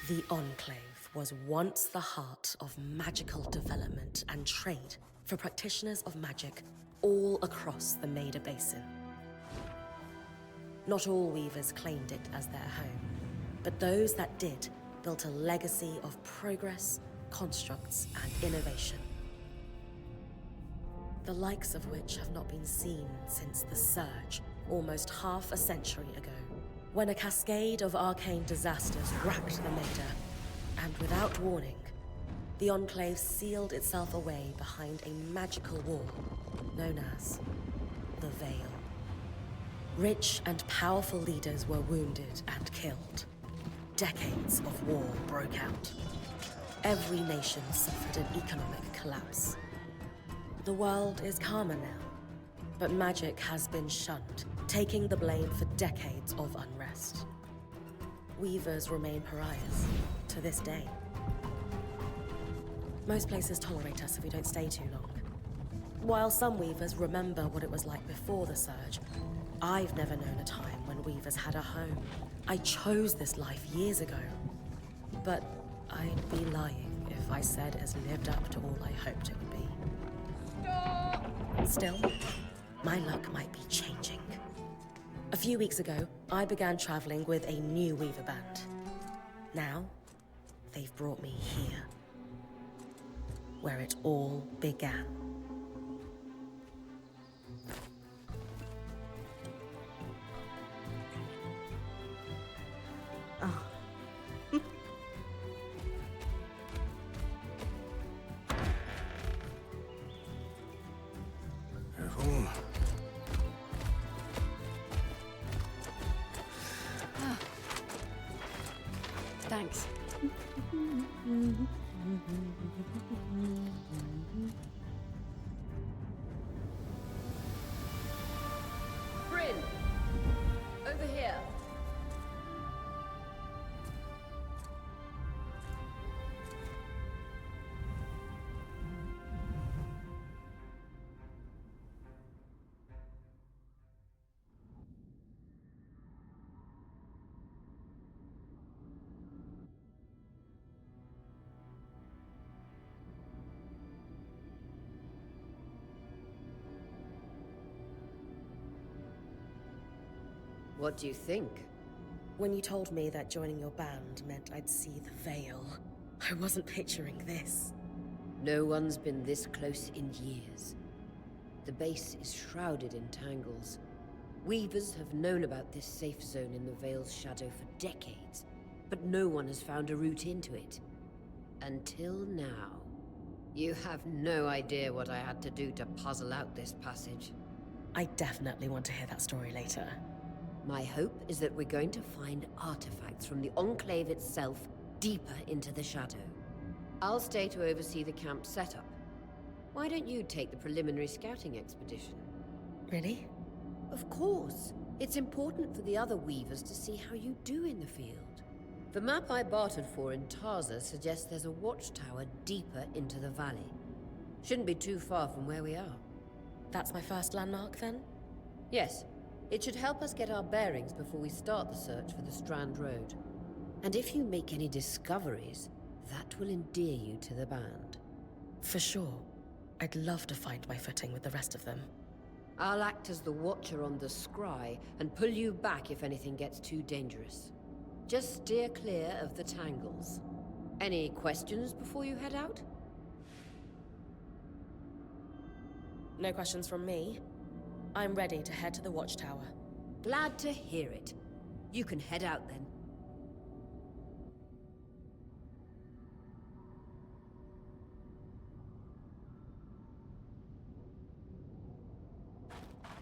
The Enclave was once the heart of magical development and trade for practitioners of magic all across the Maida Basin. Not all weavers claimed it as their home, but those that did built a legacy of progress, constructs, and innovation. The likes of which have not been seen since the Surge, almost half a century ago, when a cascade of arcane disasters racked the Maida, and without warning, the Enclave sealed itself away behind a magical wall known as the Veil. Rich and powerful leaders were wounded and killed. Decades of war broke out. Every nation suffered an economic collapse. The world is calmer now, but magic has been shunned, taking the blame for decades of unrest. Weavers remain pariahs to this day. Most places tolerate us if we don't stay too long. While some weavers remember what it was like before the Surge, I've never known a time when weavers had a home. I chose this life years ago, but I'd be lying if I said it's lived up to all I hoped it would be. Stop! Still, my luck might be changing. A few weeks ago, I began traveling with a new weaver band. Now, they've brought me here, where it all began. Oh. Careful. Thanks. Brynn! Over here! What do you think? When you told me that joining your band meant I'd see the Veil, I wasn't picturing this. No one's been this close in years. The base is shrouded in tangles. Weavers have known about this safe zone in the Veil's shadow for decades, but no one has found a route into it. Until now. You have no idea what I had to do to puzzle out this passage. I definitely want to hear that story later. My hope is that we're going to find artifacts from the Enclave itself deeper into the shadow. I'll stay to oversee the camp setup. Why don't you take the preliminary scouting expedition? Really? Of course. It's important for the other weavers to see how you do in the field. The map I bartered for in Tarza suggests there's a watchtower deeper into the valley. Shouldn't be too far from where we are. That's my first landmark, then? Yes. It should help us get our bearings before we start the search for the Strand Road. And if you make any discoveries, that will endear you to the band. For sure. I'd love to find my footing with the rest of them. I'll act as the watcher on the scry and pull you back if anything gets too dangerous. Just steer clear of the tangles. Any questions before you head out? No questions from me. I'm ready to head to the watchtower. Glad to hear it. You can head out then.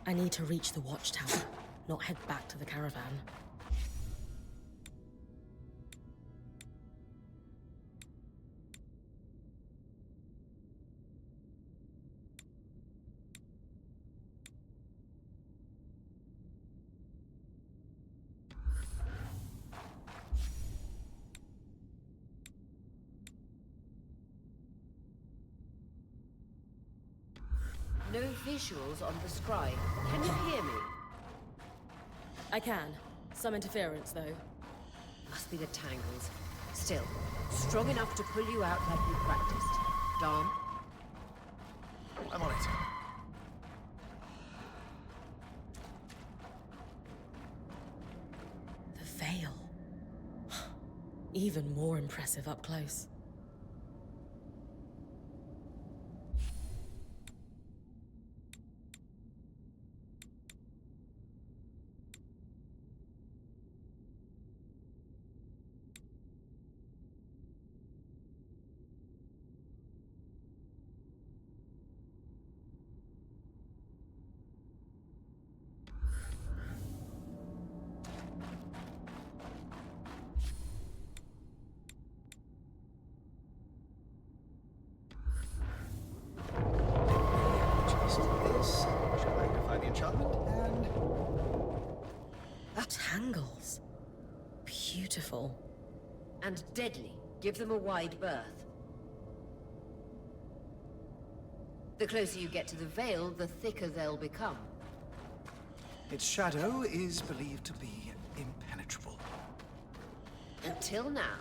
I need to reach the watchtower, not head back to the caravan. No visuals on the scry. Can you hear me? I can. Some interference, though. Must be the tangles. Still, strong enough to pull you out like you practiced. Dom? I'm on it. The veil. Even more impressive up close. Just this. Shall magnify the enchantment and... Tangles. Beautiful. And deadly. Give them a wide berth. The closer you get to the veil, the thicker they'll become. Its shadow is believed to be impenetrable. Until now.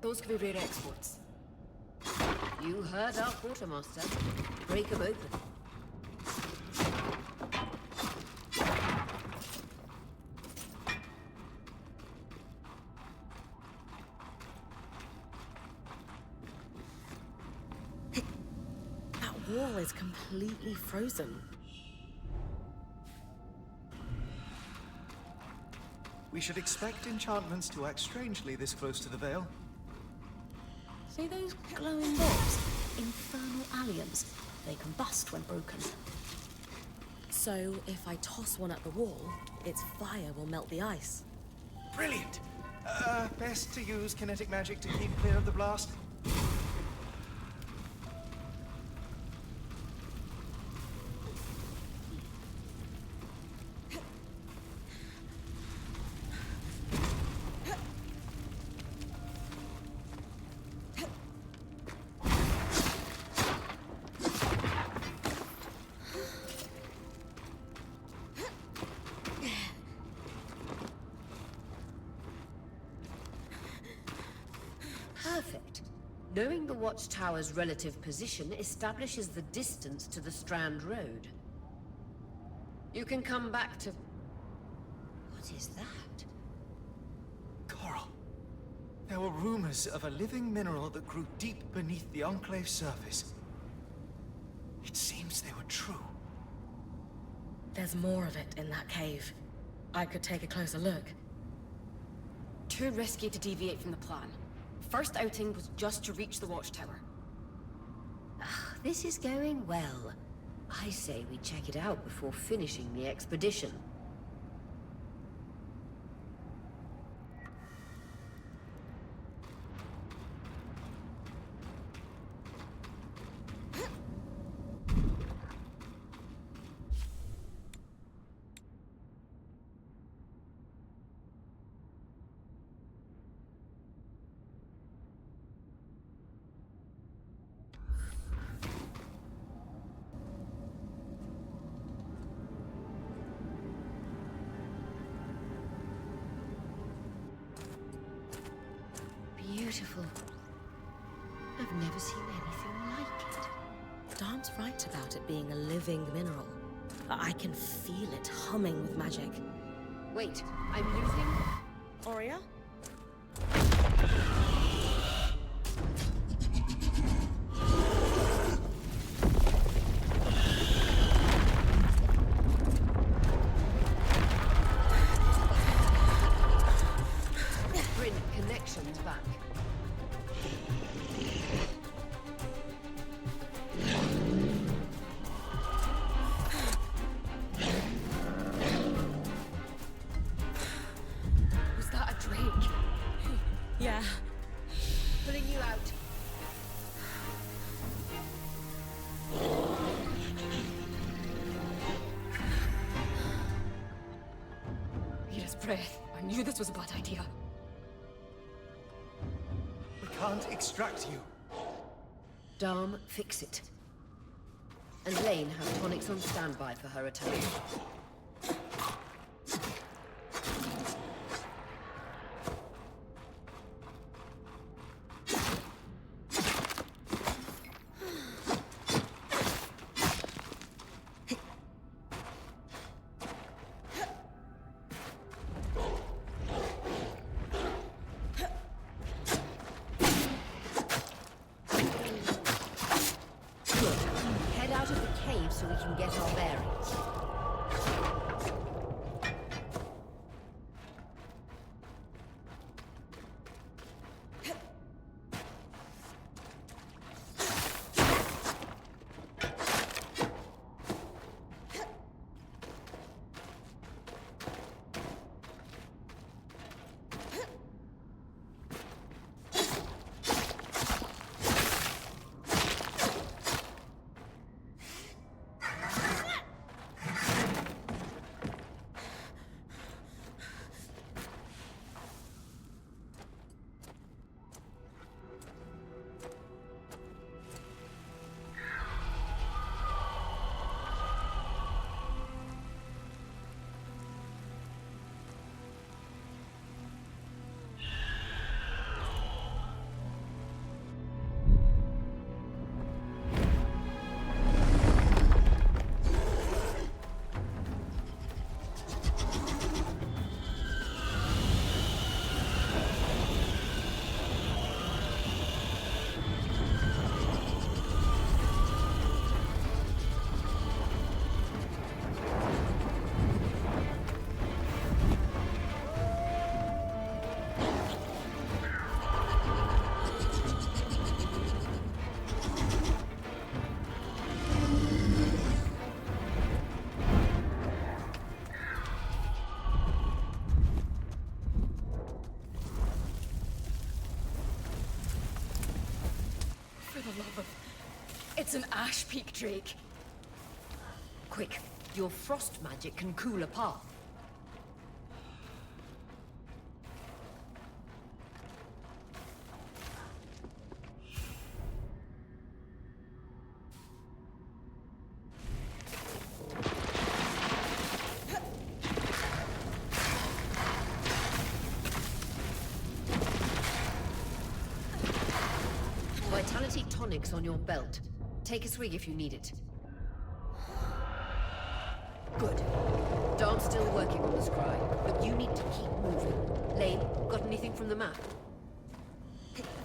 Those could be rare exports. You heard our quartermaster. Break them open. That wall is completely frozen. We should expect enchantments to act strangely this close to the veil. See those glowing blobs? Infernal aliens. They combust when broken. So if I toss one at the wall, its fire will melt the ice. Brilliant! Best to use kinetic magic to keep clear of the blast. Perfect. Knowing the watchtower's relative position establishes the distance to the Strand Road. You can come back to... What is that? Coral. There were rumors of a living mineral that grew deep beneath the Enclave's surface. It seems they were true. There's more of it in that cave. I could take a closer look. Too risky to deviate from the plan. First outing was just to reach the watchtower. This is going well. I say we check it out before finishing the expedition. Beautiful. I've never seen anything like it. Dan's right about it being a living mineral. I can feel it humming with magic. Wait, I'm losing... Aurea? Brynn, connections back. Was that a drake? Yeah. Pulling you out. Mira's breath. I knew this was a bad idea. We can't extract you. Dom, fix it. And Lane have tonics on standby for her attack. It's an ash peak drake. Quick, your frost magic can cool a path. Vitality tonics on your belt. Take a swig if you need it. Good. Darn's still working on the scry, but you need to keep moving. Lane, got anything from the map?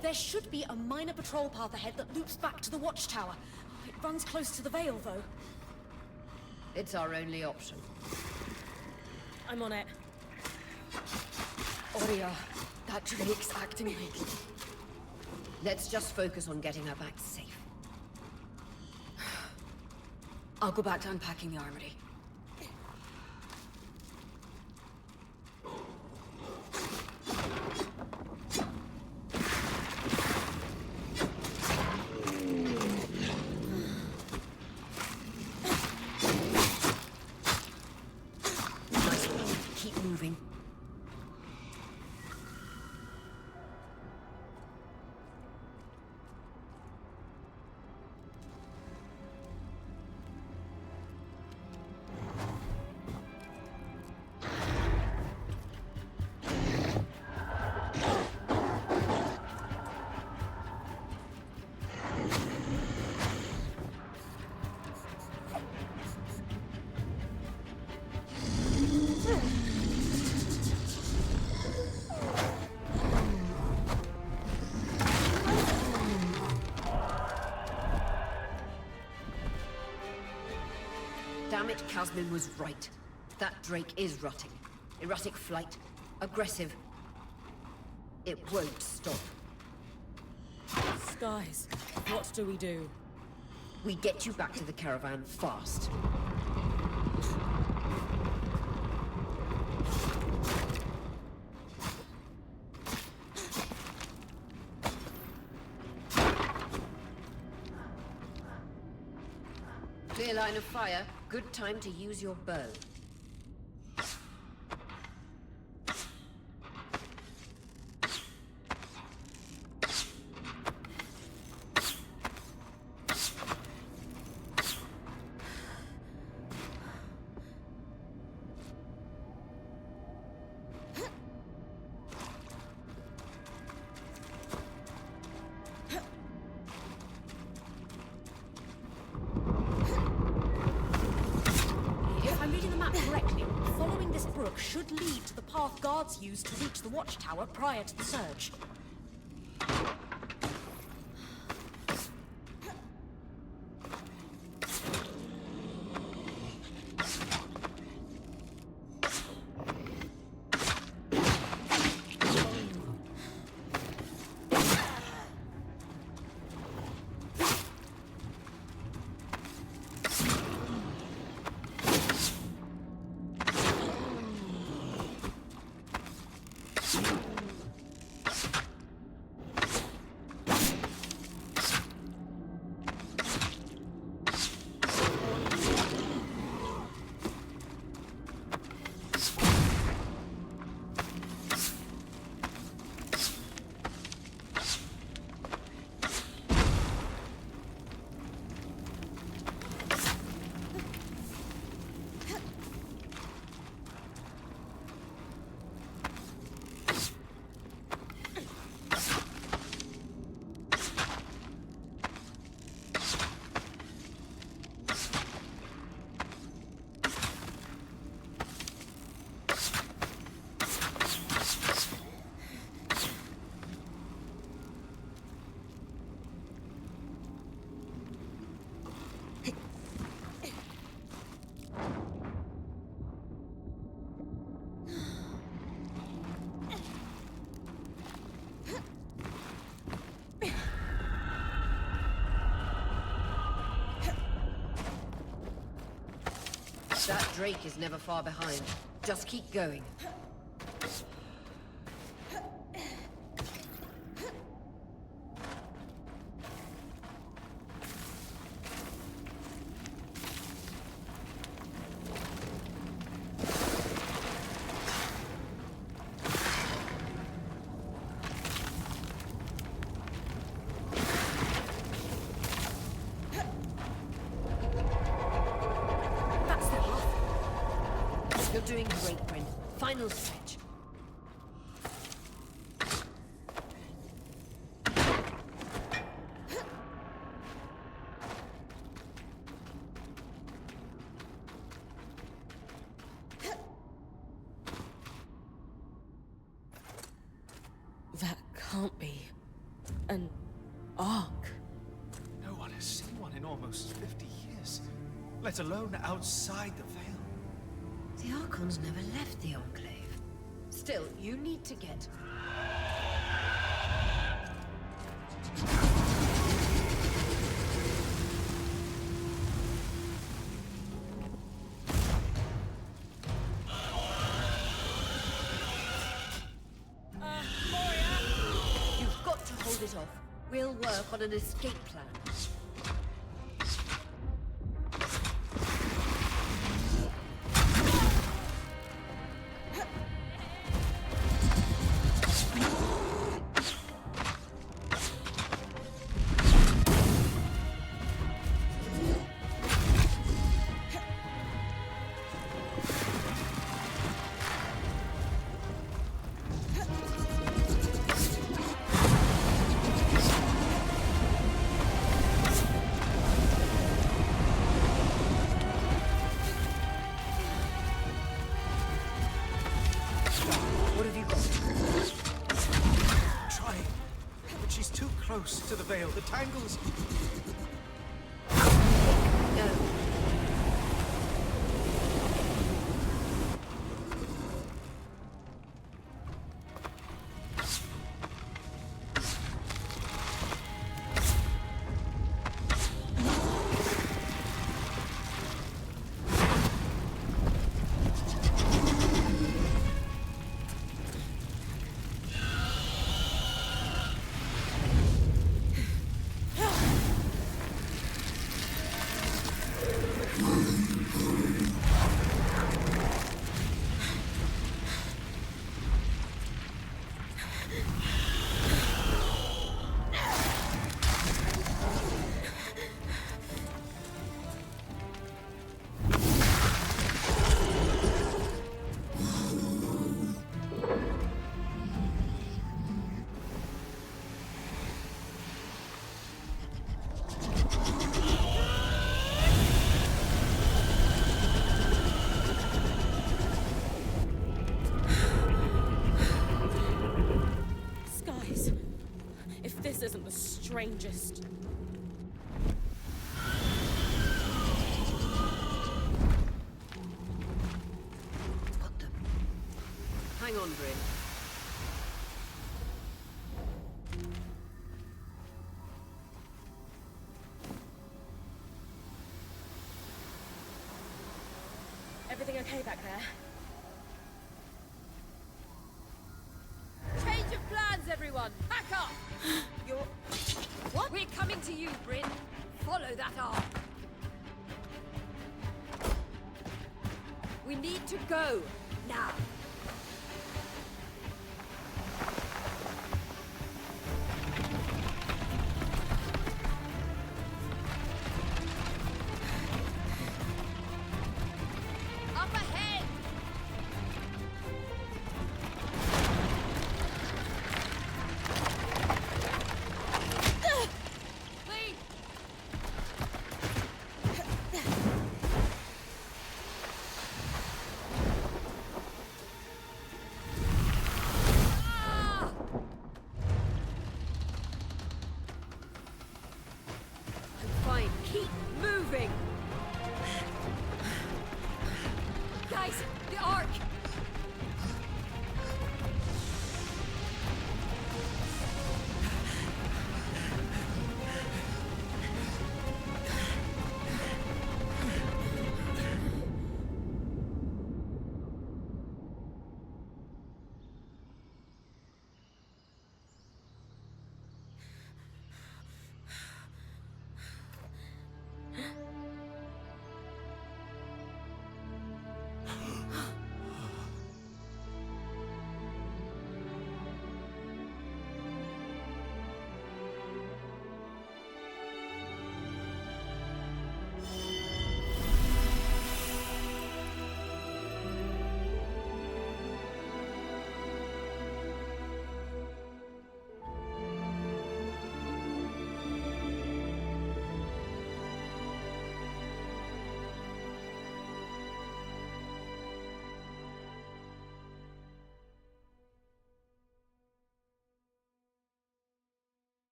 There should be a minor patrol path ahead that loops back to the watchtower. It runs close to the Vale, though. It's our only option. I'm on it. Oria, that drake's acting like... Let's just focus on getting her back safe. I'll go back to unpacking the armory. Nice one. Keep moving. Damn it, Casmin was right. That drake is rutting. Erratic flight. Aggressive. It won't stop. Skies, what do we do? We get you back to the caravan fast. Clear line of fire. Good time to use your bow. Should lead to the path guards used to reach the watchtower prior to the surge. That drake is never far behind. Just keep going. doing great, Brynn. Final stretch. That can't be an arc. No one has seen one in almost 50 years, let alone outside the Veil. The Archons never left the Enclave. Still, you need to get... You've got to hold it off. We'll work on an escape plan. What have you got? Trying, but she's too close to the Veil. The tangles... No. Skies. If this isn't the strangest. Got them. Hang on, Brynn. Everything okay back there? Change of plans, everyone! Pack up! You're... What? We're coming to you, Brynn. Follow that arc. We need to go. Now. Up ahead! Please! Ah! I'm fine. Keep moving! Guys, the arc!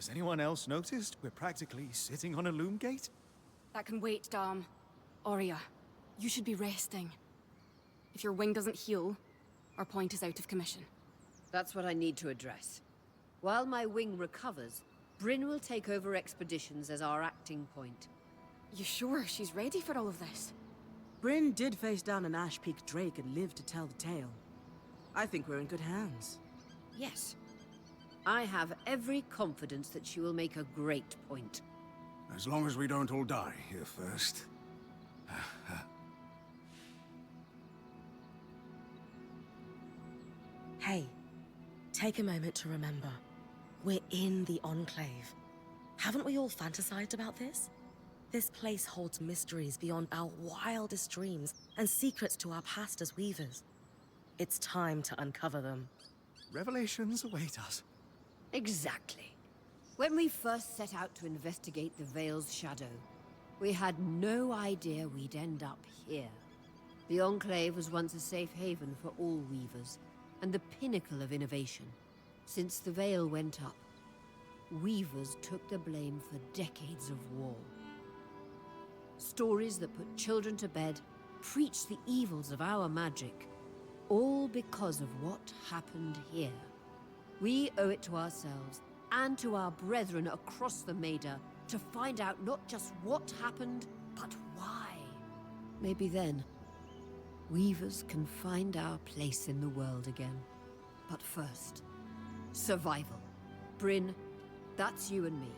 Has anyone else noticed we're practically sitting on a loom gate? That can wait, Dom. Aurea, you should be resting. If your wing doesn't heal, our point is out of commission. That's what I need to address. While my wing recovers, Brynn will take over expeditions as our acting point. You sure she's ready for all of this? Brynn did face down an Ash Peak Drake and lived to tell the tale. I think we're in good hands. Yes. I have every confidence that she will make a great point. As long as we don't all die here first. Hey, take a moment to remember. We're in the Enclave. Haven't we all fantasized about this? This place holds mysteries beyond our wildest dreams and secrets to our past as weavers. It's time to uncover them. Revelations await us. Exactly. When we first set out to investigate the Veil's shadow, we had no idea we'd end up here. The Enclave was once a safe haven for all weavers, and the pinnacle of innovation. Since the Veil went up, weavers took the blame for decades of war. Stories that put children to bed, preached the evils of our magic, all because of what happened here. We owe it to ourselves and to our brethren across the Maida to find out not just what happened, but why. Maybe then, weavers can find our place in the world again. But first, survival. Brynn, that's you and me.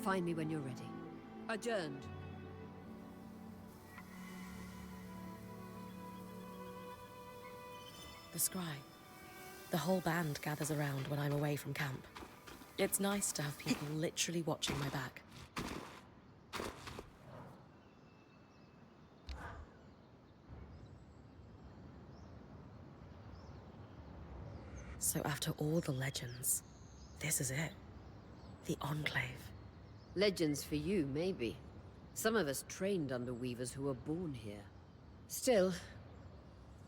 Find me when you're ready. Adjourned. The scry. The whole band gathers around when I'm away from camp. It's nice to have people literally watching my back. So after all the legends, this is it. The Enclave. Legends for you, maybe. Some of us trained under weavers who were born here. Still,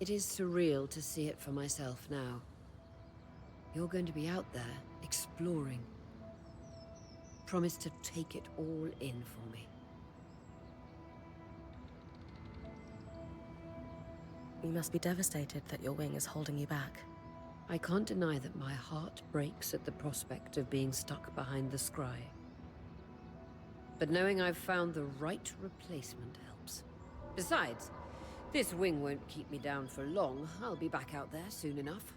it is surreal to see it for myself now. You're going to be out there, exploring. Promise to take it all in for me. You must be devastated that your wing is holding you back. I can't deny that my heart breaks at the prospect of being stuck behind the scry. But knowing I've found the right replacement helps. Besides, this wing won't keep me down for long. I'll be back out there soon enough.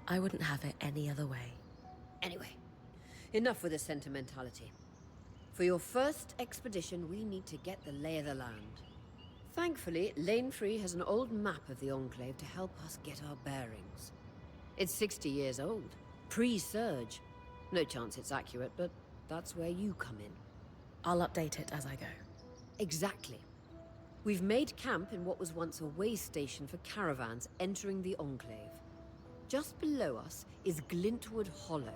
I wouldn't have it any other way. Anyway, enough with the sentimentality. For your first expedition, we need to get the lay of the land. Thankfully, Lane Free has an old map of the Enclave to help us get our bearings. It's 60 years old, pre-Surge. No chance it's accurate, but that's where you come in. I'll update it as I go. Exactly. We've made camp in what was once a way station for caravans entering the Enclave. Just below us is Glintwood Hollow,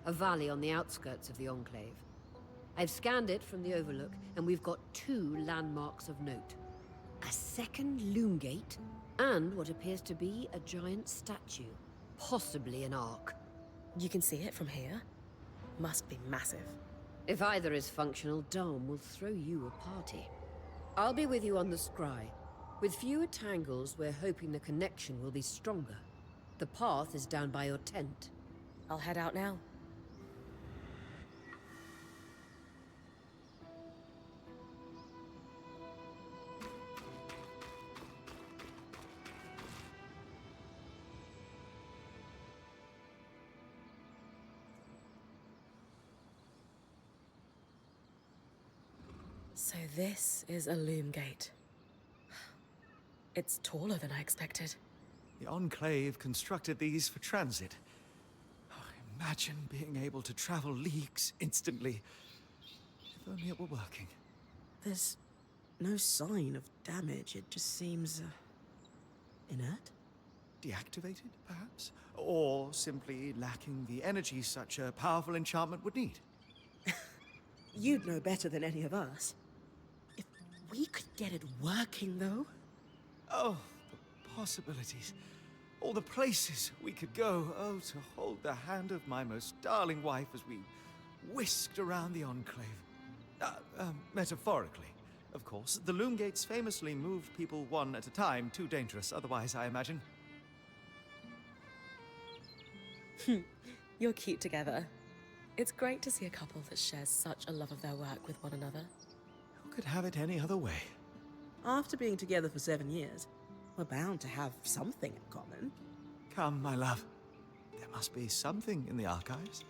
a valley on the outskirts of the Enclave. I've scanned it from the Overlook, and we've got 2 landmarks of note. A second loom gate, and what appears to be a giant statue, possibly an ark. You can see it from here? Must be massive. If either is functional, Dom will throw you a party. I'll be with you on the scry. With fewer tangles, we're hoping the connection will be stronger. The path is down by your tent. I'll head out now. So this is a loom gate. It's taller than I expected. The Enclave constructed these for transit. Oh, imagine being able to travel leagues instantly. If only it were working. There's no sign of damage. It just seems inert. Deactivated, perhaps? Or simply lacking the energy such a powerful enchantment would need. You'd know better than any of us. If we could get it working, though. Oh, the possibilities. All the places we could go. Oh, to hold the hand of my most darling wife as we whisked around the Enclave. Metaphorically, of course. The Loom Gates famously move people one at a time, too dangerous otherwise, I imagine. You're cute together. It's great to see a couple that shares such a love of their work with one another. Who could have it any other way? After being together for 7 years, we're bound to have something in common. Come, my love. There must be something in the archives.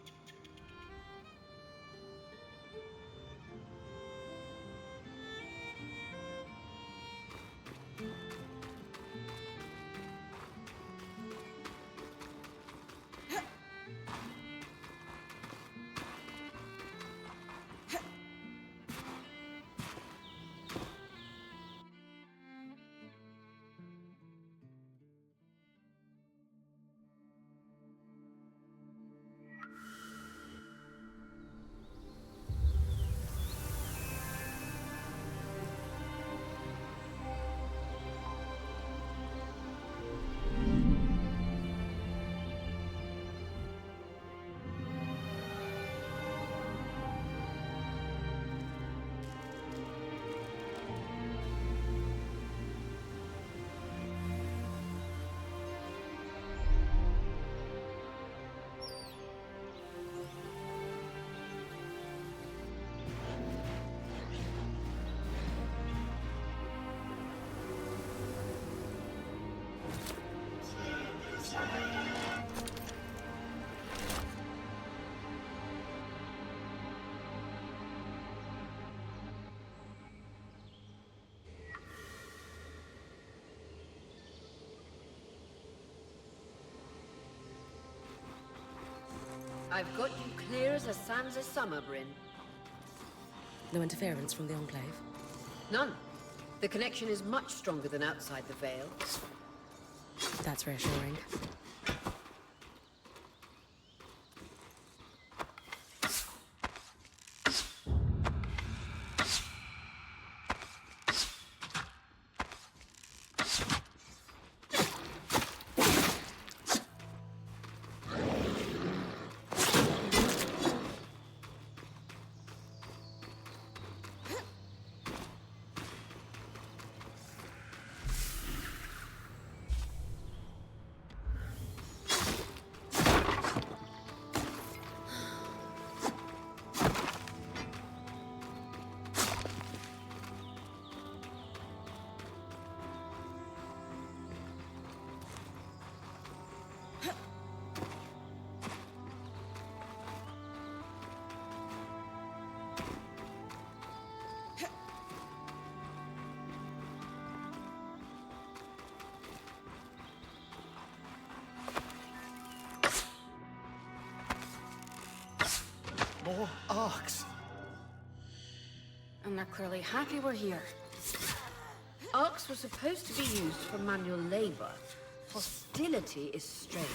I've got you clear as the sands of summer, Brynn. No interference from the Enclave? None. The connection is much stronger than outside the Veil. That's reassuring. More arcs. And they're clearly happy we're here. Arcs were supposed to be used for manual labor. Hostility is strange.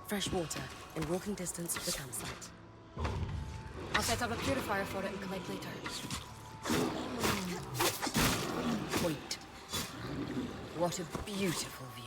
Fresh water in walking distance of the campsite. I'll set up a purifier for it and collect later. Point. What a beautiful view.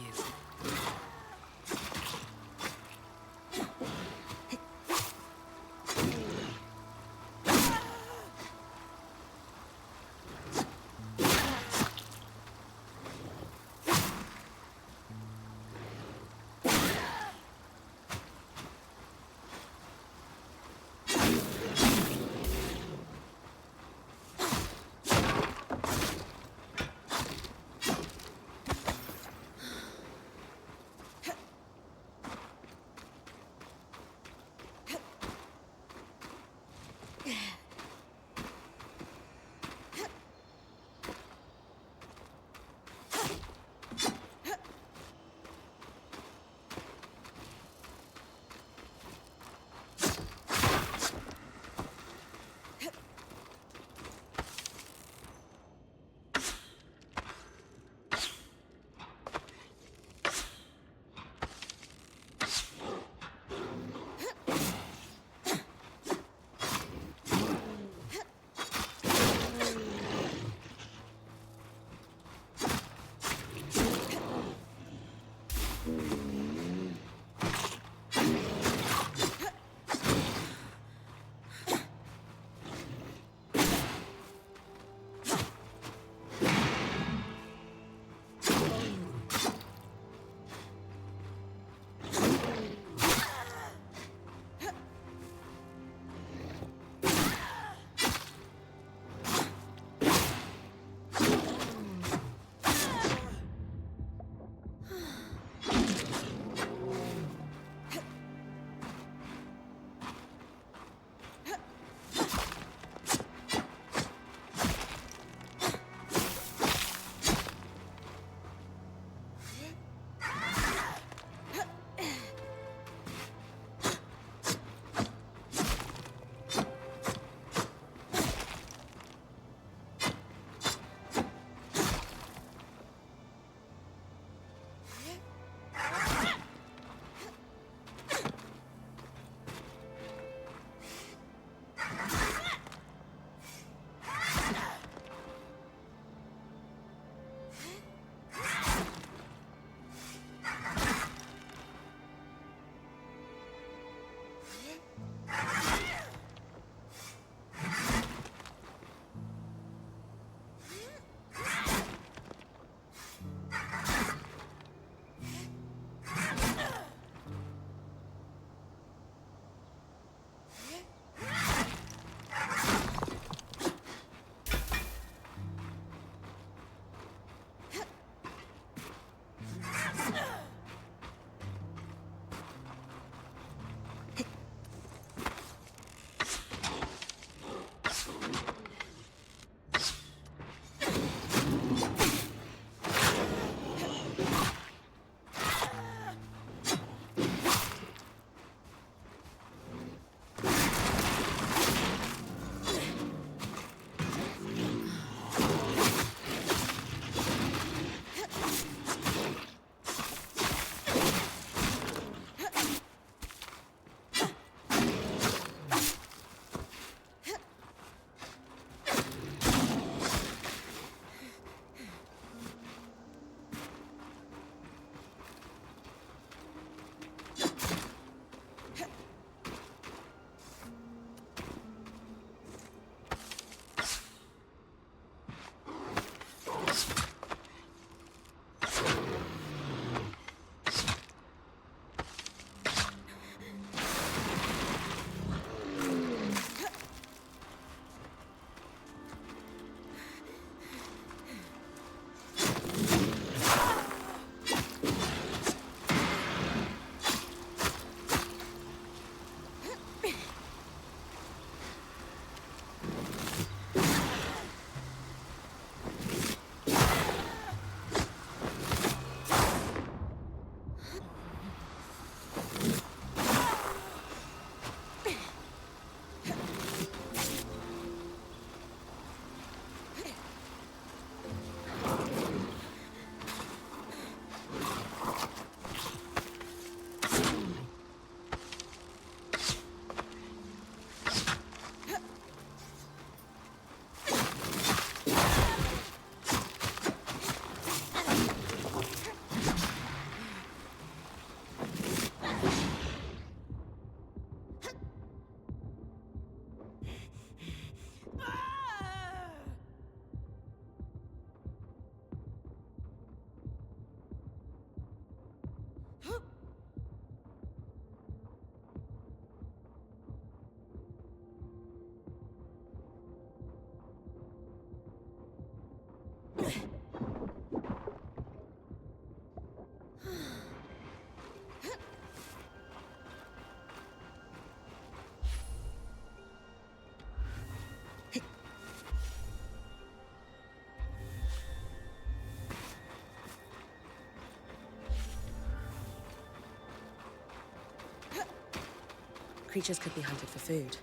Creatures could be hunted for food.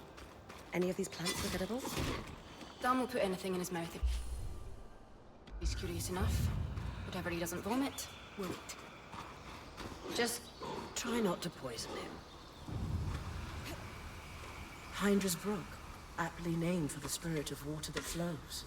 Any of these plants look edible? Dan will put anything in his mouth if he's curious enough. Whatever he doesn't vomit, we'll eat. Just try not to poison him. Hydra's Brook, aptly named for the spirit of water that flows.